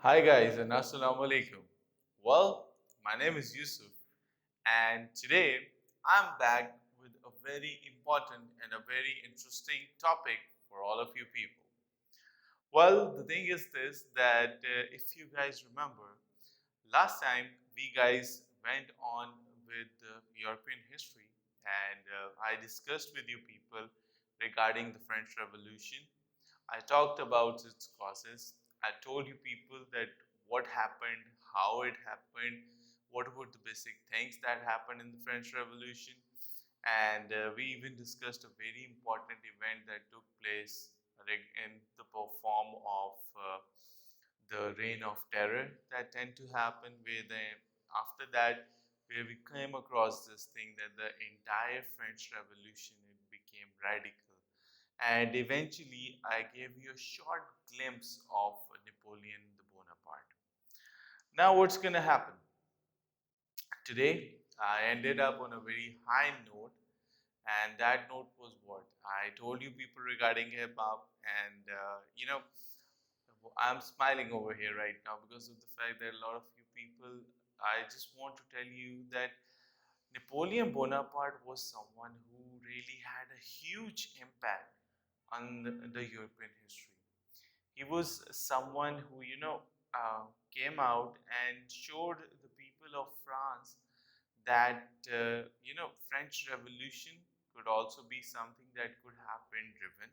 Hi guys and Assalamu alaikum. Well, my name is Yusuf and today I'm back with a very important and a very interesting topic for all of you people. Well, the thing is this that if you guys remember, last time we guys went on with European history and I discussed with you people regarding the French Revolution. I talked about its causes. I told you people that what happened, how it happened, what were the basic things that happened in the French Revolution, and we even discussed a very important event that took place in the form of the reign of terror that tend to happen. Where then after that, where we came across this thing that the entire French Revolution it became radical and eventually I gave you a short glimpse of Napoleon Bonaparte. Now, what's going to happen? Today, I ended up on a very high note, and that note was what? I told you people regarding hip hop, and I'm smiling over here right now because of the fact that a lot of you people, I just want to tell you that Napoleon Bonaparte was someone who really had a huge impact on the European history. He was someone who, came out and showed the people of France that, French Revolution could also be something that could have been driven.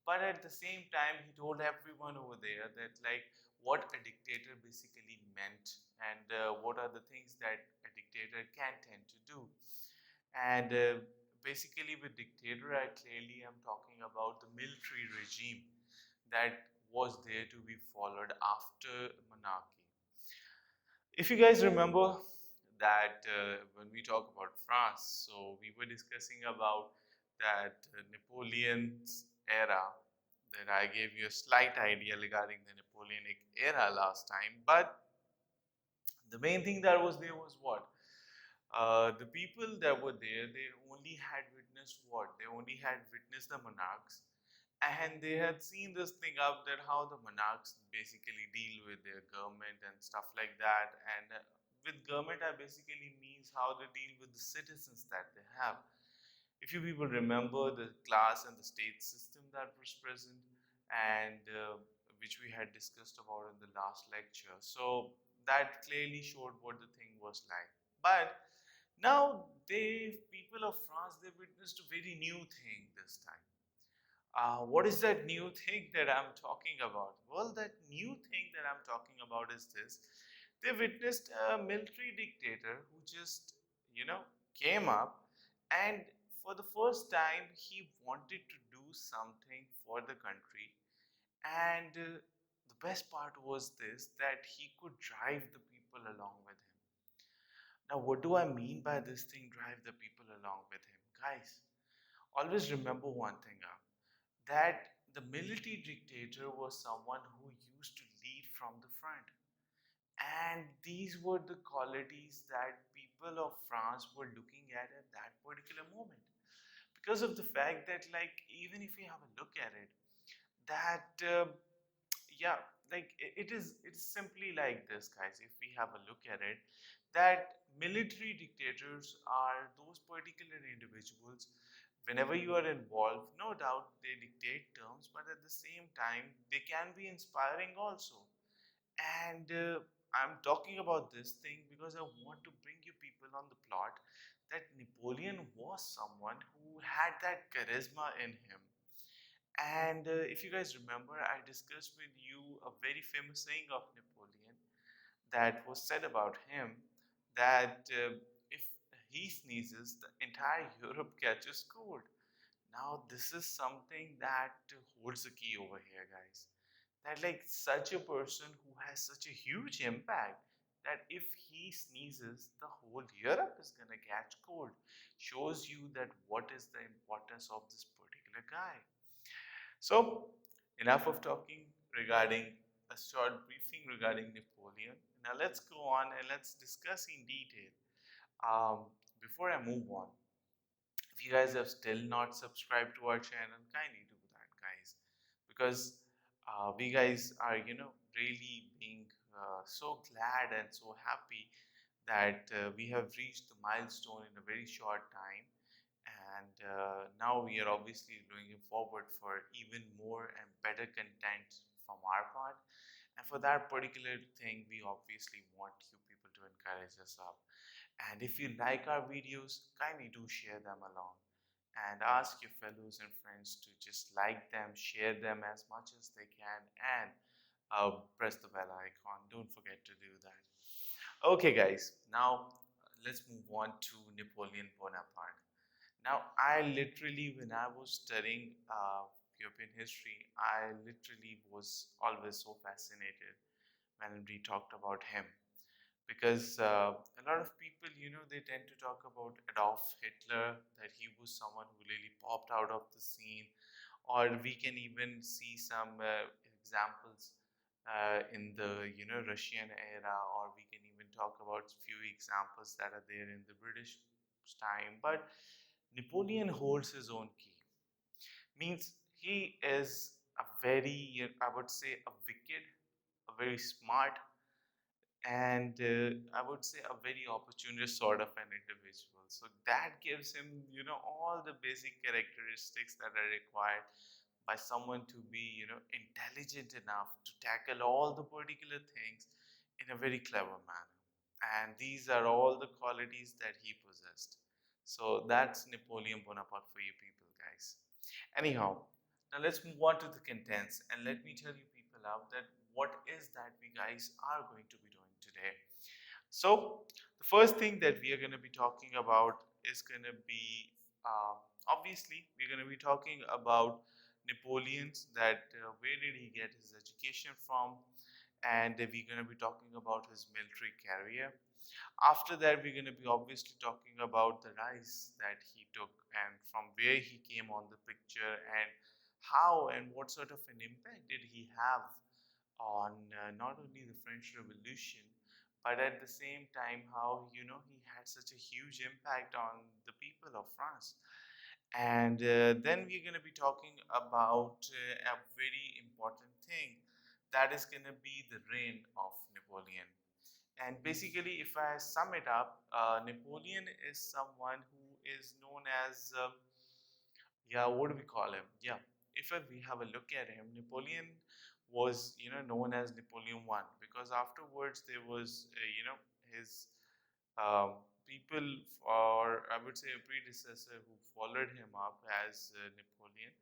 But at the same time, he told everyone over there that, like, what a dictator basically meant and what are the things that a dictator can tend to do. And basically, with dictator, I clearly am talking about the military regime that was there to be followed after monarchy. If you guys remember that when we talk about France, so we were discussing about that Napoleon's era, that I gave you a slight idea regarding the Napoleonic era last time, but the main thing that was there was what? The people that were there, they only had witnessed what? They only had witnessed the monarchs, and they had seen this thing up that how the monarchs basically deal with their government and stuff like that. And with government, I basically means how they deal with the citizens that they have. If you people remember the class and the state system that was present, and which we had discussed about in the last lecture, so that clearly showed what the thing was like. But now they people of France they witnessed a very new thing this time. What is that new thing that I'm talking about? Well, that new thing that I'm talking about is this. They witnessed a military dictator who just, came up and for the first time he wanted to do something for the country. And the best part was this that he could drive the people along with him. Now, what do I mean by this thing drive the people along with him? Guys, always remember one thing that the military dictator was someone who used to lead from the front. And these were the qualities that people of France were looking at that particular moment. Because of the fact that, like, even if you have a look at it, that, yeah, like it is simply like this, guys. If we have a look at it, that military dictators are those particular individuals whenever you are involved, no doubt they dictate terms, but at the same time, they can be inspiring also. And I'm talking about this thing because I want to bring you people on the plot that Napoleon was someone who had that charisma in him. And if you guys remember, I discussed with you a very famous saying of Napoleon that was said about him that if he sneezes, the entire Europe catches cold. Now, this is something that holds the key over here, guys. That, like, such a person who has such a huge impact that if he sneezes, the whole Europe is gonna catch cold, shows you that what is the importance of this particular guy. So, enough of talking regarding a short briefing regarding Napoleon. Now, let's go on and let's discuss in detail. Before I move on, if you guys have still not subscribed to our channel, kindly do that, guys, because we guys are, really being so glad and so happy that we have reached the milestone in a very short time. And now we are obviously looking forward for even more and better content from our part. And for that particular thing, we obviously want you people to encourage us up. And if you like our videos, kindly do share them along and ask your fellows and friends to just like them, share them as much as they can, and press the bell icon. Don't forget to do that. Okay, guys, now let's move on to Napoleon Bonaparte. Now, I literally, when I was studying European history, I literally was always so fascinated when we talked about him, because a lot of people, they tend to talk about Adolf Hitler, that he was someone who really popped out of the scene, or we can even see some examples in the Russian era, or we can even talk about few examples that are there in the British time. But Napoleon holds his own key, means he is a very, I would say, a wicked, a very smart, and I would say a very opportunist sort of an individual. So that gives him, all the basic characteristics that are required by someone to be, intelligent enough to tackle all the particular things in a very clever manner. And these are all the qualities that he possessed. So that's Napoleon Bonaparte for you people, guys. Anyhow, now let's move on to the contents, and let me tell you people out that what is that we guys are going to be doing today. So the first thing that we are going to be talking about is going to be obviously we're going to be talking about Napoleon's, that where did he get his education from, and we're going to be talking about his military career. After that, we're going to be obviously talking about the rise that he took and from where he came on the picture, and how and what sort of an impact did he have on not only the French Revolution, but at the same time how he had such a huge impact on the people of France. And then we're going to be talking about a very important thing, that is going to be the reign of Napoleon. And basically, if I sum it up, Napoleon is someone who is known as, yeah, what do we call him? Yeah, if we have a look at him, Napoleon was, known as Napoleon I, because afterwards there was, his people, or I would say a predecessor, who followed him up as Napoleon,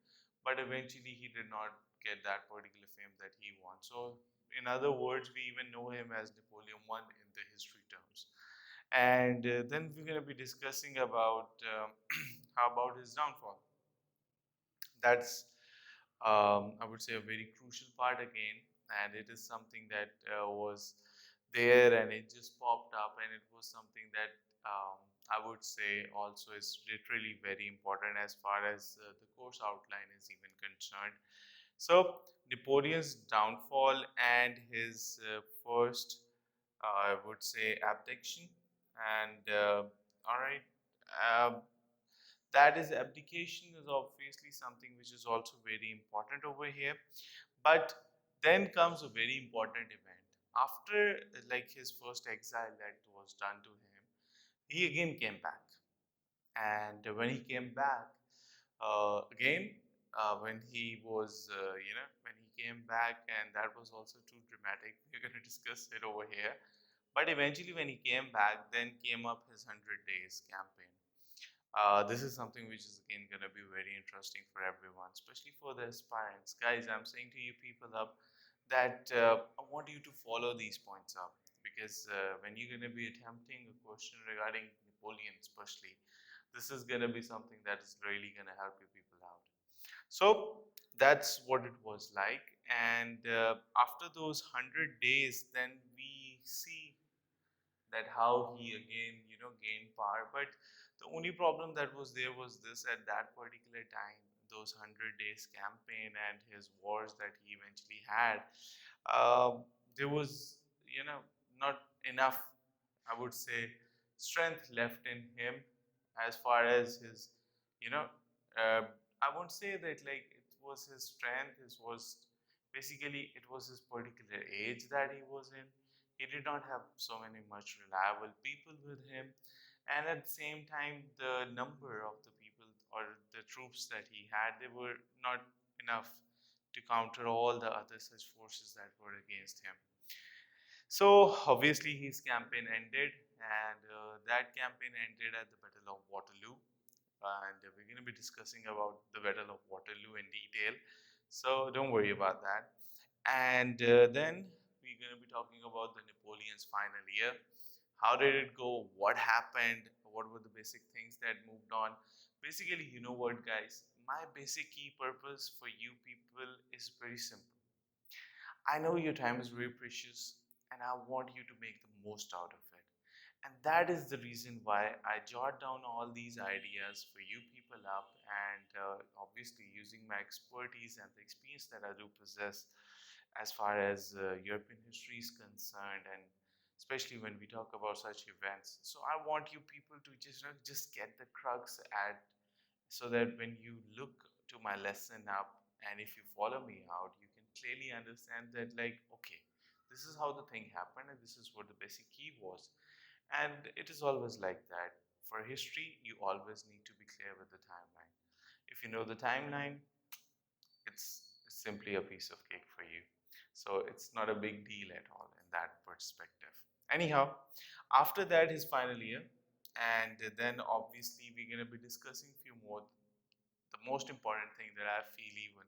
but eventually he did not get that particular fame that he wants. So, in other words, we even know him as Napoleon I in the history terms. And then we're going to be discussing about how about his downfall. That's, I would say, a very crucial part again, and it is something that was there and it just popped up, and it was something that I would say also is literally very important as far as the course outline is even concerned. So, Napoleon's downfall and his first, I would say, abdication, and all right. Um, that is, abdication is obviously something which is also very important over here. But then comes a very important event after, like, his first exile that was done to him. He again came back, and when he came back again, when he was when he came back, and that was also too dramatic, we're going to discuss it over here. But eventually when he came back, then came up his 100 days campaign. This is something which is again going to be very interesting for everyone, especially for the aspirants. Guys, I'm saying to you people up that I want you to follow these points up, because when you're going to be attempting a question regarding Napoleon, especially, this is going to be something that is really going to help you people out. So that's what it was like. And after those 100 days, then we see that how he again gained power. But the only problem that was there was this: at that particular time, those 100 days campaign and his wars that he eventually had, there was not enough, I would say, strength left in him, as far as his you know uh, I won't say that like it was his strength. It was basically, it was his particular age that he was in. He did not have so many much reliable people with him, and at the same time, the number of the people or the troops that he had, they were not enough to counter all the other such forces that were against him. So obviously his campaign ended, and that campaign ended at the Battle of Waterloo. And we're going to be discussing about the Battle of Waterloo in detail. So don't worry about that. And then we're going to be talking about the Napoleon's final year. How did it go? What happened? What were the basic things that moved on? Basically, you know what, guys? My basic key purpose for you people is very simple. I know your time is very precious and I want you to make the most out of it. And that is the reason why I jot down all these ideas for you people up, and obviously using my expertise and the experience that I do possess as far as European history is concerned, and especially when we talk about such events. So I want you people to just get the crux at, so that when you look to my lesson up and if you follow me out, you can clearly understand that, like, okay, this is how the thing happened and this is what the basic key was. And it is always like that. For history, you always need to be clear with the timeline. If you know the timeline, it's simply a piece of cake for you. So it's not a big deal at all in that perspective. Anyhow, after that, his final year, and then obviously we're going to be discussing a few more, the most important thing that I feel, even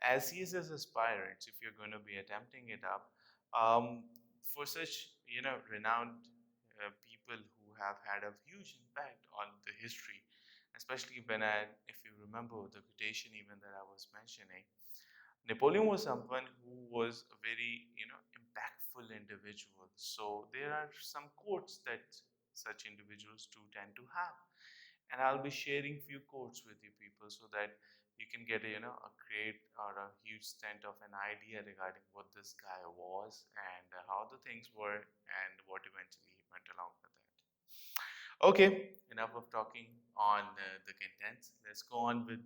as CSS aspirants, if you're going to be attempting it up, for such renowned people who have had a huge impact on the history, especially when if you remember the quotation even that I was mentioning, Napoleon was someone who was a very impactful individual. So there are some quotes that such individuals do tend to have, and I'll be sharing few quotes with you people so that you can get a great or a huge extent of an idea regarding what this guy was and how the things were and what eventually he went along with it. Okay, enough of talking on the contents. Let's go on with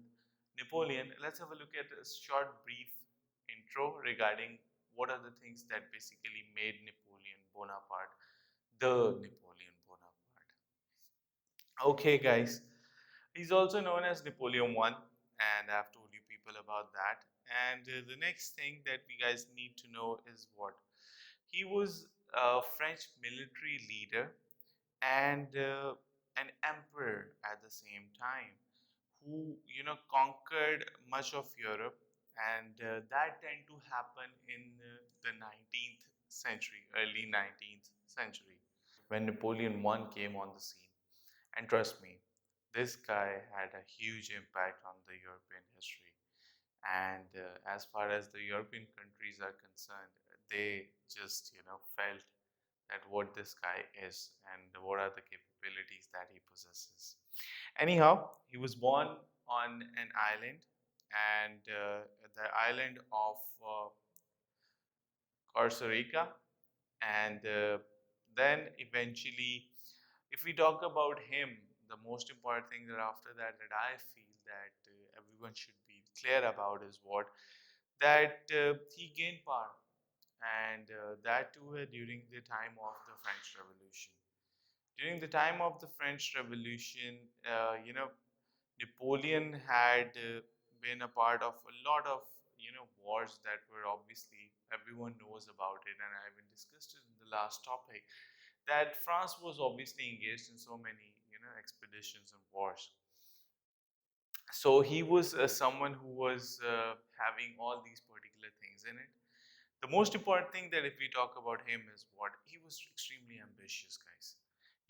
Napoleon. Let's have a look at a short, brief intro regarding what are the things that basically made Napoleon Bonaparte the Napoleon Bonaparte. Okay, guys, he's also known as Napoleon I, and I've told you people about that. And the next thing that we guys need to know is what? He was a French military leader and an emperor at the same time, who conquered much of Europe, and that tend to happen in the 19th century, early 19th century, when Napoleon I came on the scene. And trust me, this guy had a huge impact on the European history. And as far as the European countries are concerned, they just felt that what this guy is and what are the capabilities that he possesses. Anyhow, he was born on an island, and the island of Corsica, and then eventually, if we talk about him, the most important thing that after that that I feel that everyone should be clear about is what? That he gained power, and that too during the time of the French Revolution. During the time of the French Revolution, Napoleon had been a part of a lot of wars that were obviously everyone knows about it, and I even discussed it in the last topic, that France was obviously engaged in so many expeditions and wars. So he was someone who was having all these particular things in it. The most important thing that if we talk about him is what? He was extremely ambitious, guys.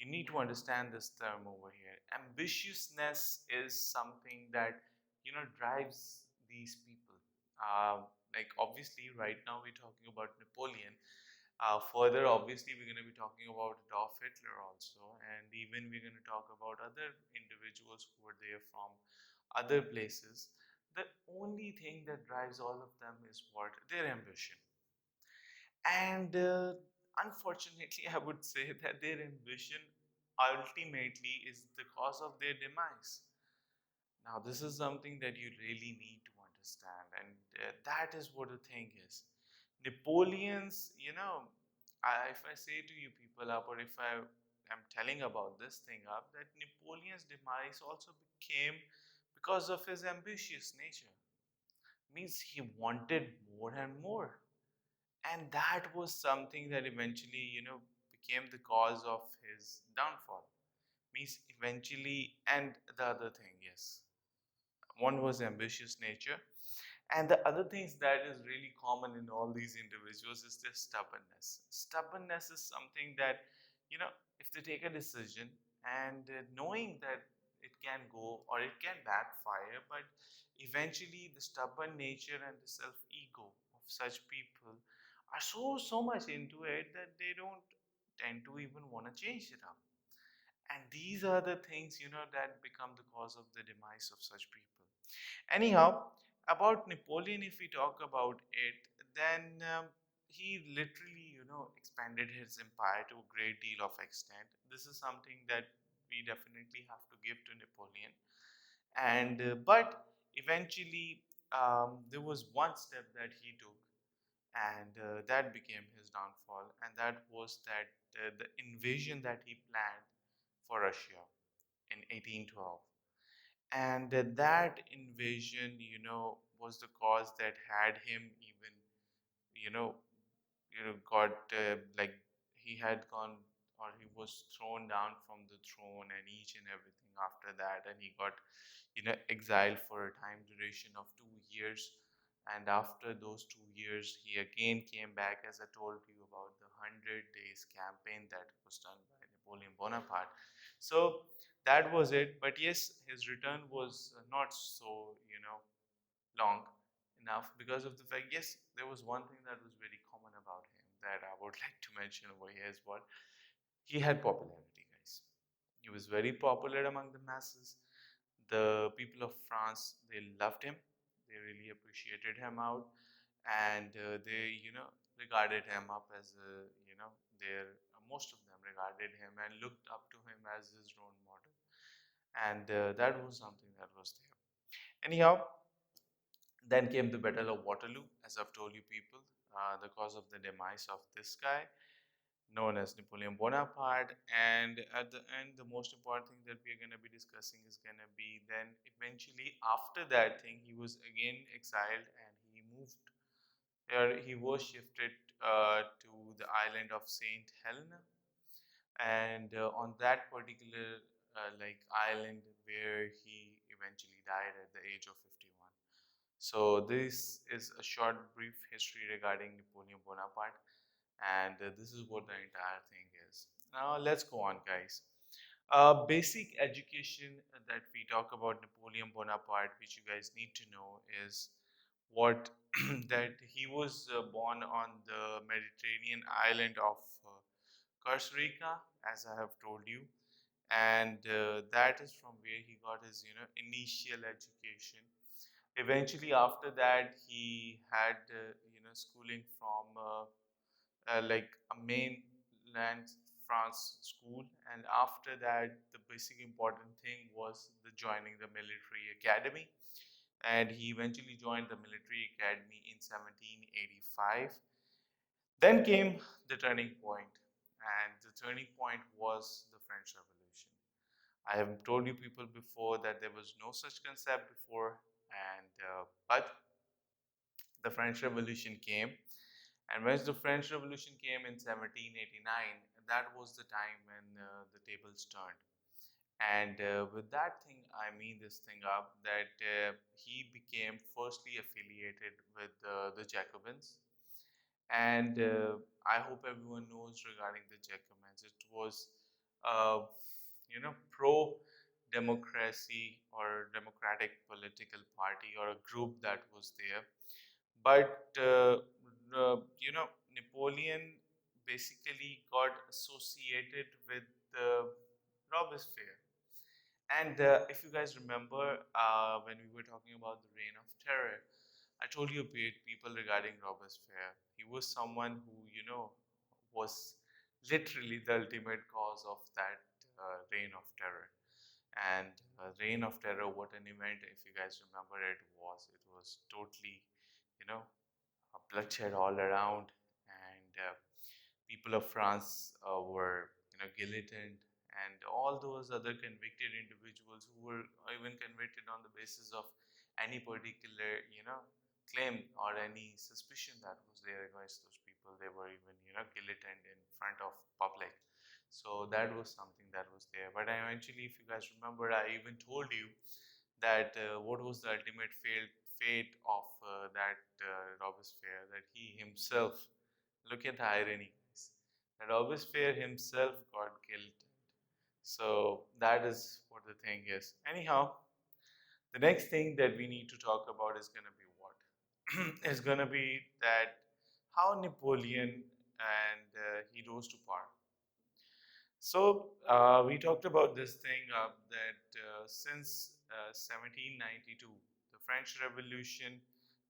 You need to understand this term over here. Ambitiousness is something that drives these people. Like obviously, right now we're talking about Napoleon. Further, obviously, we're going to be talking about Adolf Hitler also, and even we're going to talk about other individuals who were there from other places. The only thing that drives all of them is what? Their ambition. And unfortunately, I would say that their ambition ultimately is the cause of their demise. Now, this is something that you really need to understand, and that is what the thing is. Napoleon's, if I say to you people up, or if I am telling about this thing up, that Napoleon's demise also became because of his ambitious nature. Means he wanted more and more. And that was something that eventually, became the cause of his downfall. Means eventually, and the other thing, yes, one was ambitious nature, and the other things that is really common in all these individuals is their stubbornness. Stubbornness is something that, if they take a decision and knowing that it can go or it can backfire, but eventually the stubborn nature and the self ego of such people are so much into it that they don't tend to even want to change it up. And these are the things, that become the cause of the demise of such people. Anyhow, about Napoleon, if we talk about it, then he literally, expanded his empire to a great deal of extent. This is something that we definitely have to give to Napoleon. And but eventually, there was one step that he took, and that became his downfall. And that was that the invasion that he planned for Russia in 1812. And that invasion, was the cause that had him even, you know, got like he had gone, or he was thrown down from the throne and each and everything after that, and he got, exiled for a time duration of 2 years. And after those 2 years, he again came back, as I told you about the 100 days campaign that was done by Napoleon Bonaparte. So that was it. But yes, his return was not so, long enough, because of the fact, yes, there was one thing that was very common about him that I would like to mention over here as well. He had popularity, guys. He was very popular among the masses. The people of France, they loved him. They really appreciated him out, and they, regarded him up as a, their most of them regarded him and looked up to him as his role model, and that was something that was there. Anyhow, then came the Battle of Waterloo, as I've told you people, the cause of the demise of this guy, known as Napoleon Bonaparte. And at the end, the most important thing that we're going to be discussing is going to be then eventually after that thing, he was again exiled and he moved, or he was shifted to the island of Saint Helena. And on that particular island where he eventually died at the age of 51. So this is a short brief history regarding Napoleon Bonaparte, and this is what the entire thing is. Now let's go on, guys. Basic education that we talk about Napoleon Bonaparte, which you guys need to know, is what that he was born on the Mediterranean island of Corsica, as I have told you, and that is from where he got his initial education. Eventually, after that, he had schooling from like a mainland France school, and after that, the basic important thing was the joining the military academy, and he eventually joined the military academy in 1785. Then came the turning point, and the turning point was the French Revolution. I have told you people before that there was no such concept before, and but the French Revolution came. And when the French Revolution came in 1789, that was the time when the tables turned. And with that thing, I mean this thing up that he became firstly affiliated with the Jacobins. And I hope everyone knows regarding the Jacobins. It was, pro democracy or democratic political party or a group that was there. But Napoleon basically got associated with Robespierre. And if you guys remember, when we were talking about the reign of terror, I told you people regarding Robespierre. He was someone who, was literally the ultimate cause of that reign of terror. And reign of terror, what an event! If you guys remember, it was totally, you know, bloodshed all around, and People of France were, guillotined, and all those other convicted individuals who were even convicted on the basis of any particular, claim or any suspicion that was there against those people. They were even, guillotined in front of public. So that was something that was there. But eventually, if you guys remember, I even told you that what was the ultimate fate of that Robespierre, that he himself, look at the irony, guys, that Robespierre himself got killed. So that is what the thing is. Anyhow, the next thing that we need to talk about is going to be what? Is going to be that how Napoleon and he rose to power. So we talked about this thing that since 1792, the French Revolution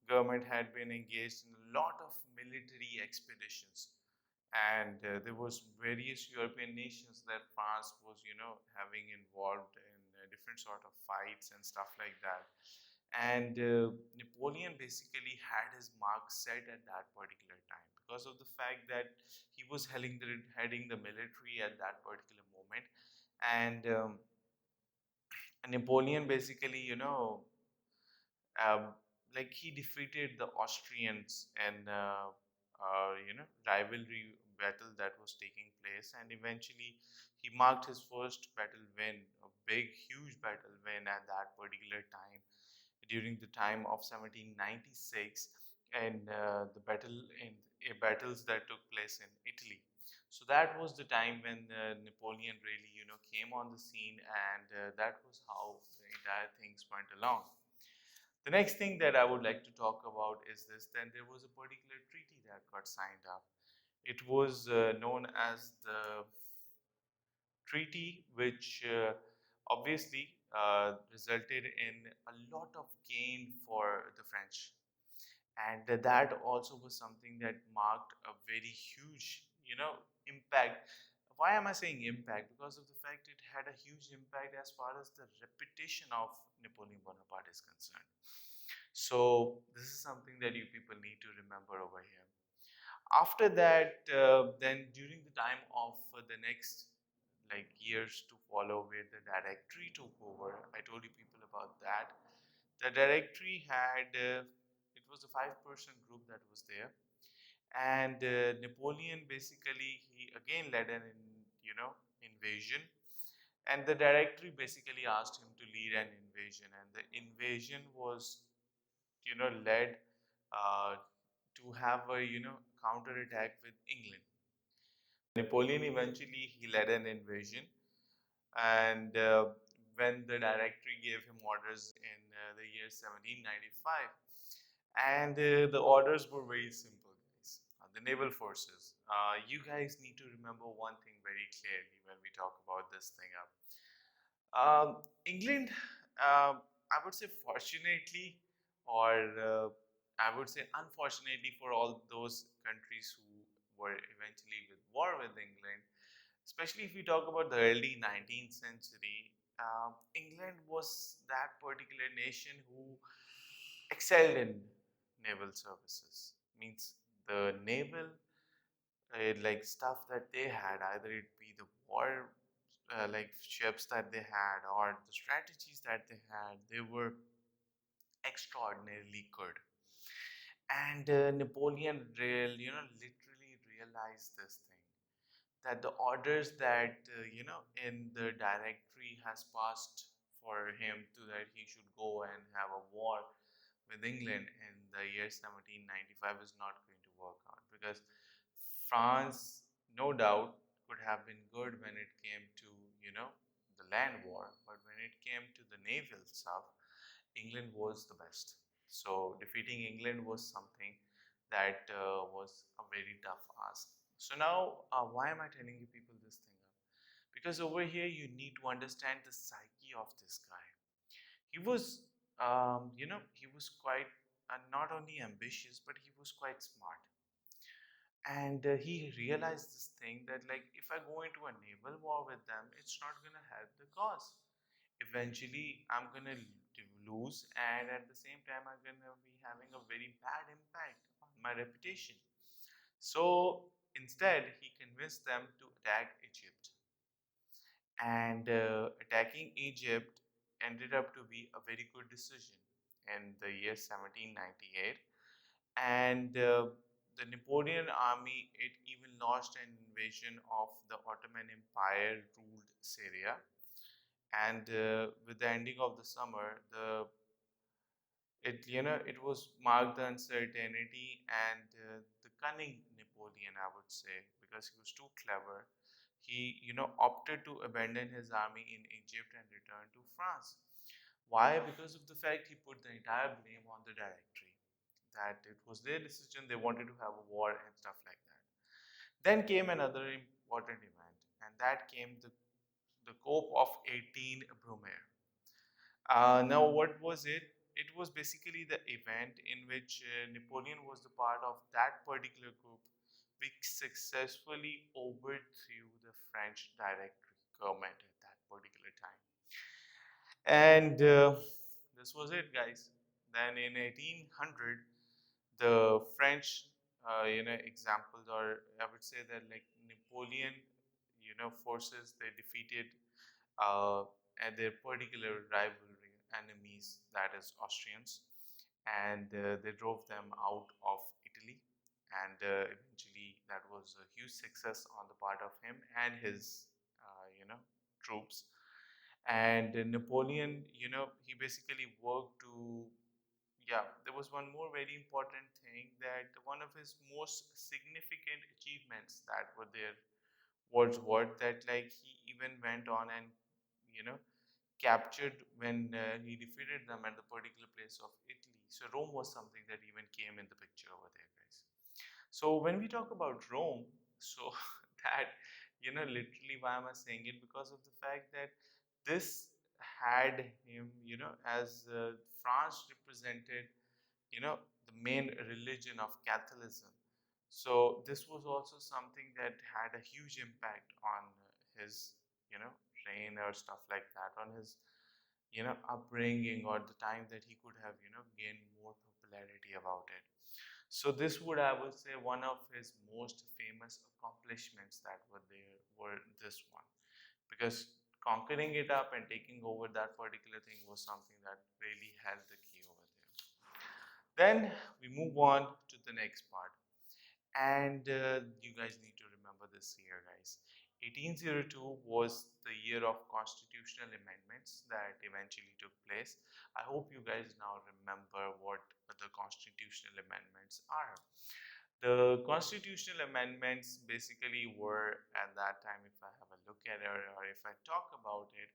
government had been engaged in a lot of military expeditions, and there was various European nations that France was, having involved in different sort of fights and stuff like that. And Napoleon basically had his mark set at that particular time because of the fact that he was heading the military at that particular moment. And Napoleon basically, um, like he defeated the Austrians in rivalry battle that was taking place, and eventually he marked his first battle win, a big, huge battle win at that particular time during the time of 1796 and the battle in battles that took place in Italy. So that was the time when Napoleon really, came on the scene, and that was how the entire things went along. The next thing that I would like to talk about is this. Then there was a particular treaty that got signed up. It was known as the treaty, which obviously resulted in a lot of gain for the French. And that also was something that marked a very huge, impact. Why am I saying impact? Because of the fact it had a huge impact as far as the reputation of Napoleon Bonaparte is concerned. So this is something that you people need to remember over here. After that, then during the time of the next like years to follow, where the directory took over, I told you people about that. The directory had it was a five-person group that was there, and Napoleon basically he again led an invasion, and the directory basically asked him to lead an invasion, and the invasion was led uh, to have a counter attack with England. Napoleon eventually he led an invasion, and when the directory gave him orders in the year 1795, and the orders were very simple, guys. The naval forces. You guys need to remember one thing very clearly when we talk about this thing up. England, I would say fortunately, or I would say unfortunately for all those countries who were eventually with war with England, especially if we talk about the early 19th century, England was that particular nation who excelled in naval services. Means the naval like stuff that they had, either it be the war like ships that they had or the strategies that they had, they were extraordinarily good. And Napoleon literally realized this thing, that the orders that in the directory has passed for him to that he should go and have a war with England in the year 1795 is not going to work out, because France, no doubt, could have been good when it came to the land war, but when it came to the naval stuff, England was the best. So defeating England was something that was a very tough ask. So now, why am I telling you people this thing up? Because over here you need to understand the psyche of this guy. He was, he was quite not only ambitious, but he was quite smart. And he realized this thing that, like, if I go into a naval war with them, it's not going to help the cause. Eventually, I'm going to lose, and at the same time, I'm going to be having a very bad impact on my reputation. So Instead, he convinced them to attack Egypt. And attacking Egypt ended up to be a very good decision in the year 1798. And the Napoleon army, it even launched an invasion of the Ottoman Empire ruled Syria. And with the ending of the summer, it was marked the uncertainty and the cunning Napoleon, I would say, because he was too clever. He opted to abandon his army in Egypt and return to France. Why? Because of the fact he put the entire blame on the directory, that it was their decision, they wanted to have a war and stuff like that. Then came another important event, and that came the Coup of 18 Brumaire. Now, what was it? It was basically the event in which Napoleon was the part of that particular group which successfully overthrew the French directory government at that particular time. And this was it, guys. Then in 1800, the French, examples, or I would say that like Napoleon, forces, they defeated and their particular rivalry enemies, that is Austrians, and they drove them out of Italy. And eventually, that was a huge success on the part of him and his, troops. And Napoleon, he basically worked to, yeah, there was one more very important thing, that one of his most significant achievements that were there was what, that like he even went on and you know captured, when he defeated them at the particular place of Italy. So Rome was something that even came in the picture over there, guys. So when we talk about Rome, so that, literally why am I saying it? Because of the fact that this had him, as France represented, the main religion of Catholicism. So this was also something that had a huge impact on his, reign or stuff like that, on his, upbringing, or the time that he could have, gained more popularity about it. So this would, I would say, one of his most famous accomplishments that were there were this one, because conquering it up and taking over that particular thing was something that really held the key over there. Then we move on to the next part. And you guys need to remember this year, guys. 1802 was the year of constitutional amendments that eventually took place. I hope you guys now remember what the constitutional amendments are. The constitutional amendments basically were, at that time, if I have a look at it, or if I talk about it,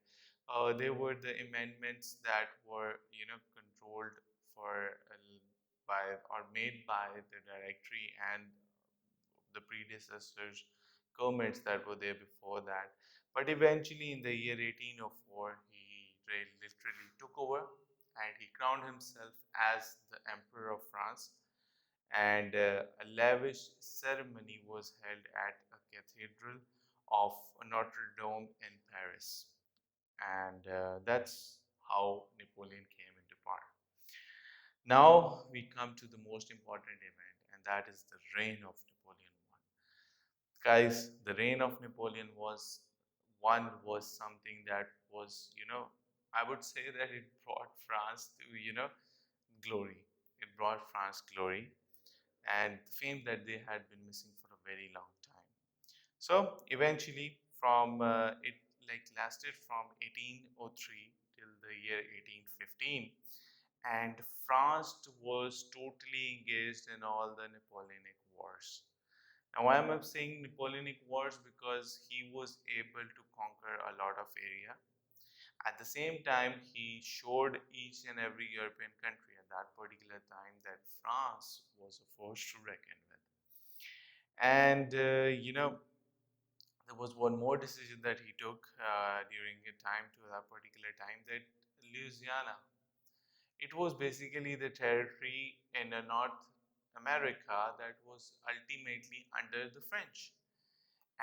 they were the amendments that were, controlled for by, or made by the directory and the predecessors governments that were there before that. But eventually, in the year 1804, he literally took over and he crowned himself as the Emperor of France. And a lavish ceremony was held at a cathedral of Notre Dame in Paris. And that's how Napoleon came into power. Now we come to the most important event, and that is the reign of Napoleon I. Guys, the reign of Napoleon was something that was, I would say that it brought France to, glory. It brought France glory and the fame that they had been missing for a very long time. So eventually, from it like lasted from 1803 till the year 1815, and France was totally engaged in all the Napoleonic wars. Now, why am I saying Napoleonic Wars? Because he was able to conquer a lot of area. At the same time, he showed each and every European country at that particular time that France was a force to reckon with. And, there was one more decision that he took during a time to that particular time, that Louisiana, it was basically the territory in North America that was ultimately under the French.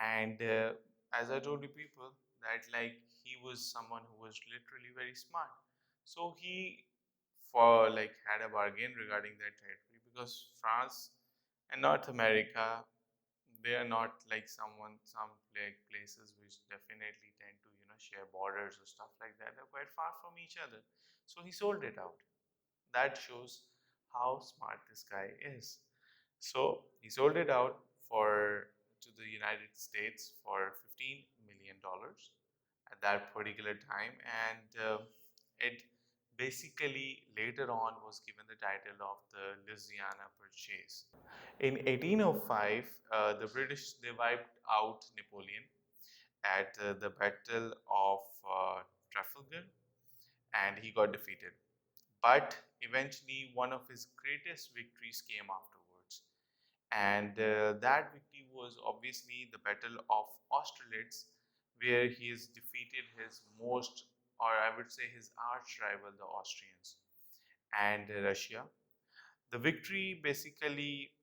And as I told you people, that like he was someone who was literally very smart. So he for like had a bargain regarding that territory, because France and North America, They are not like some like places which definitely tend to share borders or stuff like that. They're quite far from each other. So he sold it out. That shows how smart this guy is. So he sold it out for to the United States for $15 million at that particular time, and it basically later on was given the title of the Louisiana Purchase. In 1805, the British they wiped out Napoleon at the Battle of Trafalgar, and he got defeated. But eventually, one of his greatest victories came afterwards, and that victory was obviously the Battle of Austerlitz, where he has defeated his most, or I would say, his arch rival, the Austrians and Russia. The victory basically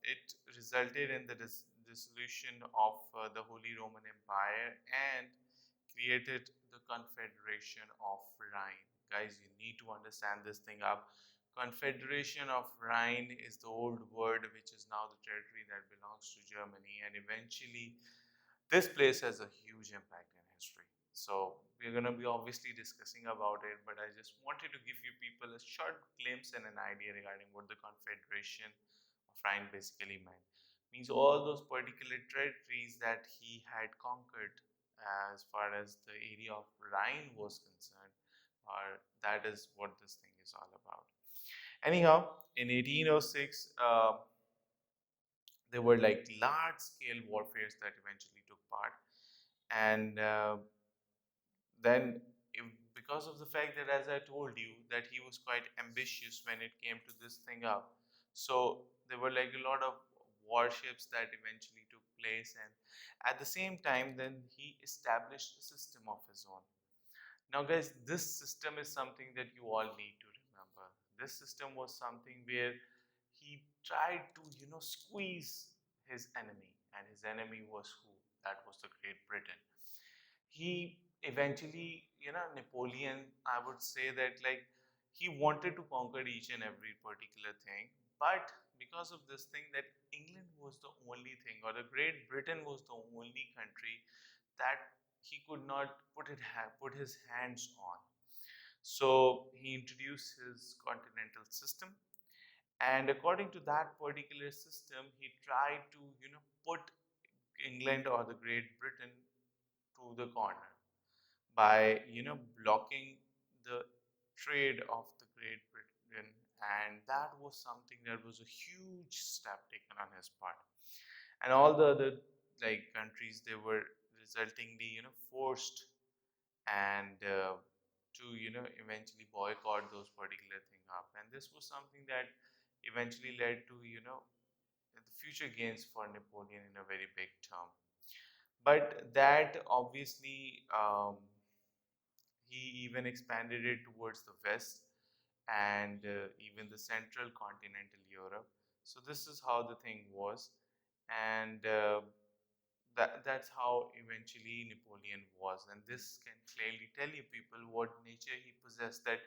it resulted in the dissolution of the Holy Roman Empire and created the Confederation of Rhine. Guys, you need to understand this thing up. Confederation of Rhine is the old word which is now the territory that belongs to Germany, and eventually this place has a huge impact in history. So we're going to be obviously discussing about it, but I just wanted to give you people a short glimpse and an idea regarding what the Confederation of Rhine basically meant. Means all those particular territories that he had conquered as far as the area of Rhine was concerned, or that is what this thing is all about. Anyhow, in 1806, there were like large scale warfares that eventually took part, and then because of the fact that, as I told you, that he was quite ambitious when it came to this thing up, so there were like a lot of warships that eventually took place, and at the same time then he established a system of his own. Now guys, this system is something that you all need to remember. This system was something where he tried to squeeze his enemy, and his enemy was who? That was the Great Britain. He eventually, Napoleon, I would say that like he wanted to conquer each and every particular thing, but because of this thing that England was the only thing, or the Great Britain was the only country that he could not put his hands on. So he introduced his continental system, and according to that particular system, he tried to put England or the Great Britain to the corner by blocking the trade of the Great Britain, and that was something that was a huge step taken on his part. And all the other like countries, they were resultingly forced and to eventually boycott those particular thing up, and this was something that eventually led to the future gains for Napoleon in a very big term. But that obviously he even expanded it towards the west and even the central continental Europe. So this is how the thing was, and that's how eventually Napoleon was. And this can clearly tell you people what nature he possessed. That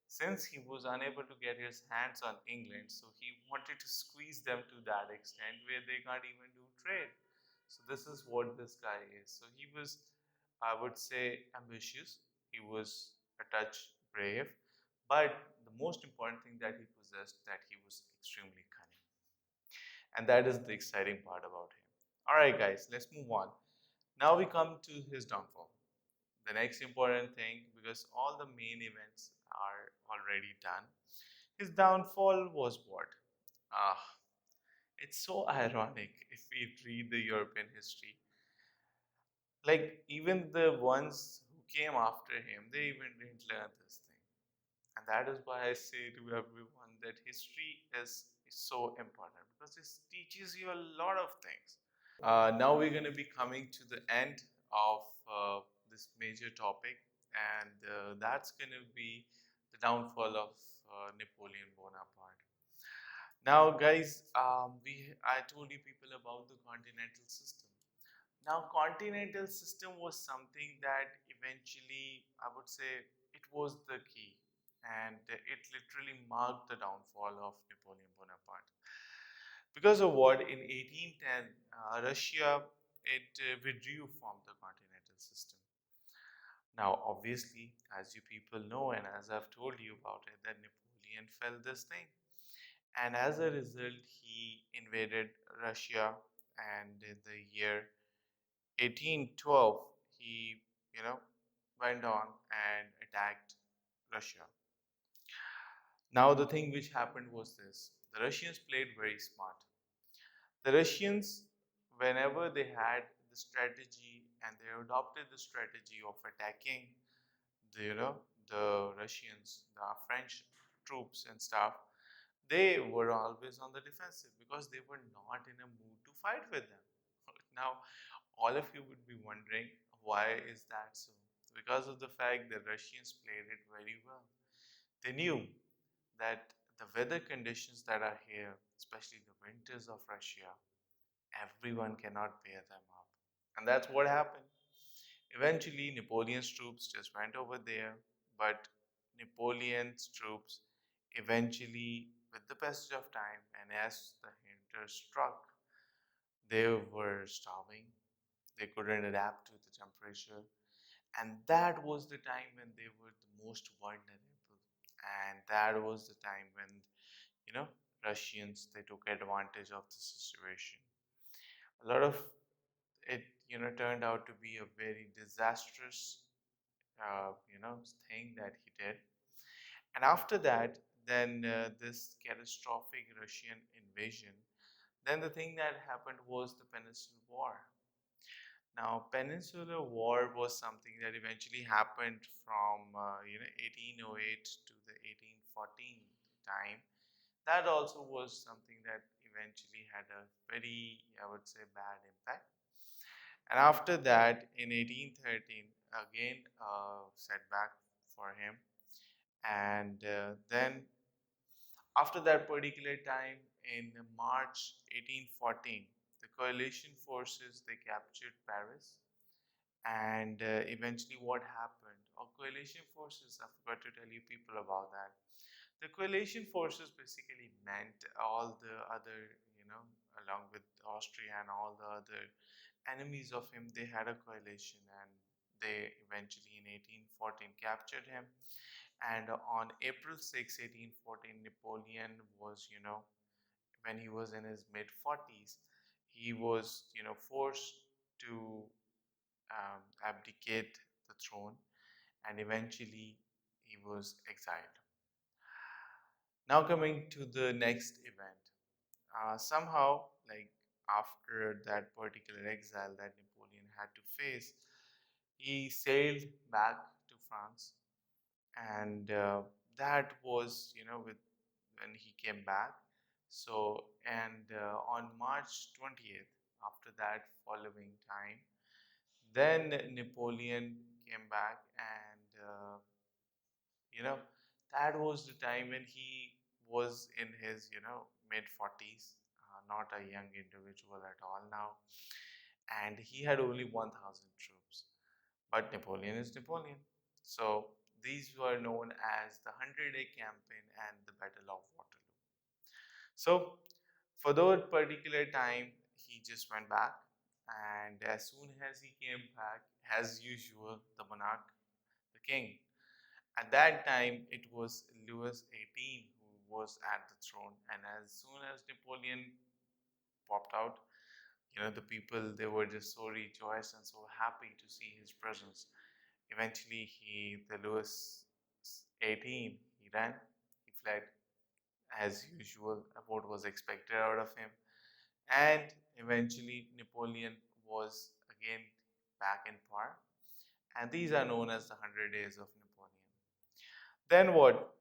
since he was unable to get his hands on England, so he wanted to squeeze them to that extent where they can't even do trade. So this is what this guy is. So he was, I would say, ambitious. He was a touch brave, but the most important thing that he possessed, that he was extremely cunning, and that is the exciting part about him. All right, guys, let's move on. Now we come to his downfall. The next important thing, because all the main events are already done, his downfall was what? Ah, it's so ironic if we read the European history. Like, even the ones who came after him, they even didn't learn this thing. And that is why I say to everyone that history is so important, because it teaches you a lot of things. Now we're going to be coming to the end of this major topic, and that's going to be the downfall of Napoleon Bonaparte. Now, guys, I told you people about the continental system. Now, continental system was something that eventually, I would say, it was the key, and it literally marked the downfall of Napoleon Bonaparte. Because of what, in 1810, Russia it withdrew from the Continental System. Now, obviously, as you people know, and as I've told you about it, that Napoleon felt this thing, and as a result, he invaded Russia, and in the year 1812, he, you know, went on and attacked Russia. Now, the thing which happened was this: the Russians played very smart. The Russians, whenever they had the strategy and they adopted the strategy of attacking the, the Russians, the French troops and stuff, they were always on the defensive because they were not in a mood to fight with them. Now, all of you would be wondering, why is that so? Because of the fact that Russians played it very well. They knew that the weather conditions that are here, especially the winters of Russia, everyone cannot bear them up. And that's what happened. Eventually, Napoleon's troops just went over there, but Napoleon's troops eventually, with the passage of time and as the winter struck, they were starving. They couldn't adapt to the temperature. And that was the time when they were the most vulnerable. And that was the time when, you know, Russians, they took advantage of the situation. A lot of it, turned out to be a very disastrous, thing that he did. And after that, then this catastrophic Russian invasion, then the thing that happened was the Peninsula War. Now, Peninsula War was something that eventually happened from 1808 to the 1814 time. That also was something that eventually had a very, I would say, bad impact. And after that, in 1813, again setback for him. And then after that particular time, in March 1814, the coalition forces they captured Paris. And eventually, what happened? Or coalition forces, I forgot to tell you people about that. The coalition forces basically meant all the other, along with Austria and all the other enemies of him, they had a coalition, and they eventually in 1814 captured him. And on April 6, 1814, Napoleon was, when he was in his mid 40s, he was, forced to abdicate the throne, and eventually he was exiled. Now, coming to the next event, somehow, like after that particular exile that Napoleon had to face, he sailed back to France, and that was, with when he came back. So, and on March 20th, after that following time, then Napoleon came back, and you know, that was the time when he was in his, mid 40s, not a young individual at all now, and he had only 1,000 troops. But Napoleon is Napoleon. So these were known as the 100-Day Campaign and the Battle of Waterloo. So for that particular time, he just went back, and as soon as he came back, as usual, the monarch, the king, at that time, it was Louis XVIII who was at the throne, and as soon as Napoleon popped out, the people, they were just so rejoiced and so happy to see his presence. Eventually, the Louis XVIII, he ran, he fled, as usual, what was expected out of him, and eventually Napoleon was again back in power, and these are known as the 100 Days of Napoleon. Then what?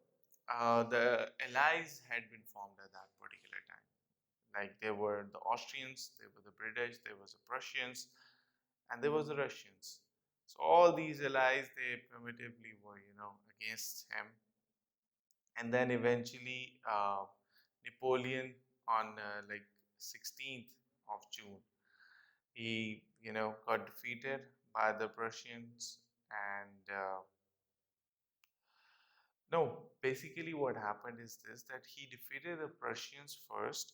The allies had been formed at that particular time. Like there were the Austrians, there were the British, there was the Prussians, and there was the Russians. So all these allies, they primitively were, against him. And then eventually, Napoleon on like 16th of June, he, got defeated by the Prussians, and no, basically what happened is this, that he defeated the Prussians first,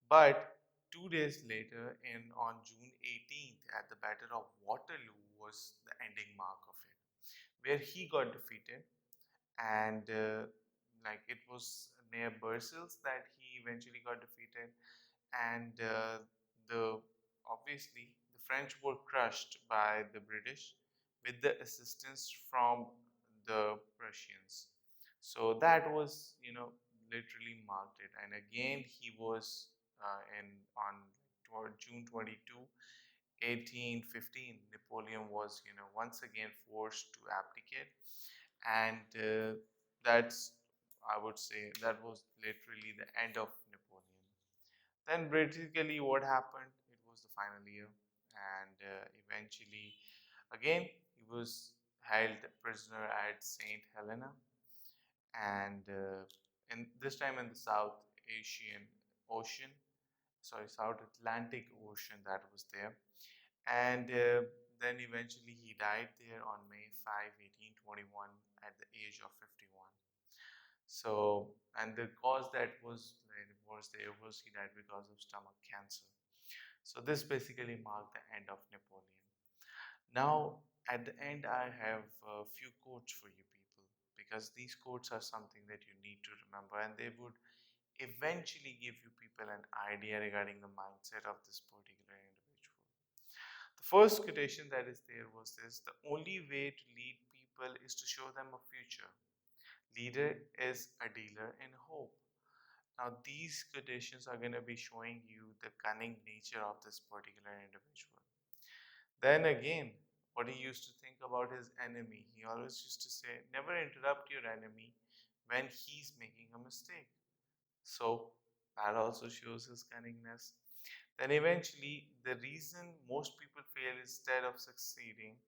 But 2 days later, on June 18th, at the Battle of Waterloo, was the ending mark of it, where he got defeated, and like it was near Brussels that he eventually got defeated, and the obviously the French were crushed by the British with the assistance from the Prussians. So that was, literally marked it. And again, he was in on June 22, 1815. Napoleon was, once again forced to abdicate, and that's, I would say, that was literally the end of Napoleon. Then, basically, what happened? It was the final year, and eventually, again, he was held prisoner at Saint Helena, and this time in the South Atlantic Ocean that was there, and then eventually he died there on May 5, 1821, at the age of 51. So, and the cause that was there was he died because of stomach cancer. So this basically marked the end of Napoleon. Now, at the end, I have a few quotes for you people, because these quotes are something that you need to remember, and they would eventually give you people an idea regarding the mindset of this particular individual. The first quotation that is there was this: the only way to lead people is to show them a future. Leader is a dealer in hope. Now, these quotations are going to be showing you the cunning nature of this particular individual. Then again, what he used to think about his enemy, he always used to say, never interrupt your enemy when he's making a mistake. So, that also shows his cunningness. Then, eventually, the reason most people fail instead of succeeding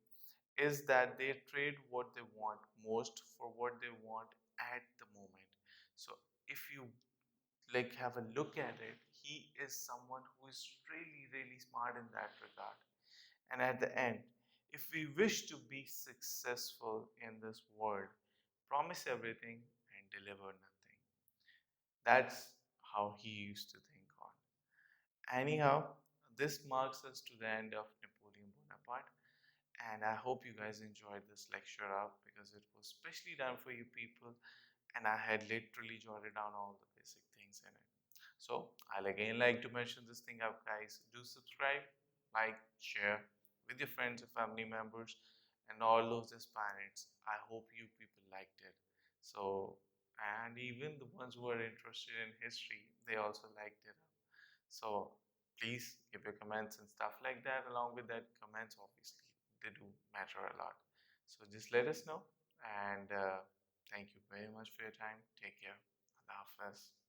is that they trade what they want most for what they want at the moment. So, if you like have a look at it, he is someone who is really, really smart in that regard. And at the end, if we wish to be successful in this world, promise everything and deliver nothing. That's how he used to think on. Anyhow, this marks us to the end of Napoleon Bonaparte. And I hope you guys enjoyed this lecture out, because it was specially done for you people, and I had literally jotted down all the basic things in it. So I'll again like to mention this thing out, guys. Do subscribe, like, share with your friends and family members, and all those aspirants. I hope you people liked it. So, and even the ones who are interested in history, they also liked it. So please give your comments and stuff like that. Along with that, comments obviously they do matter a lot. So just let us know, and thank you very much for your time. Take care. Allah Hafiz.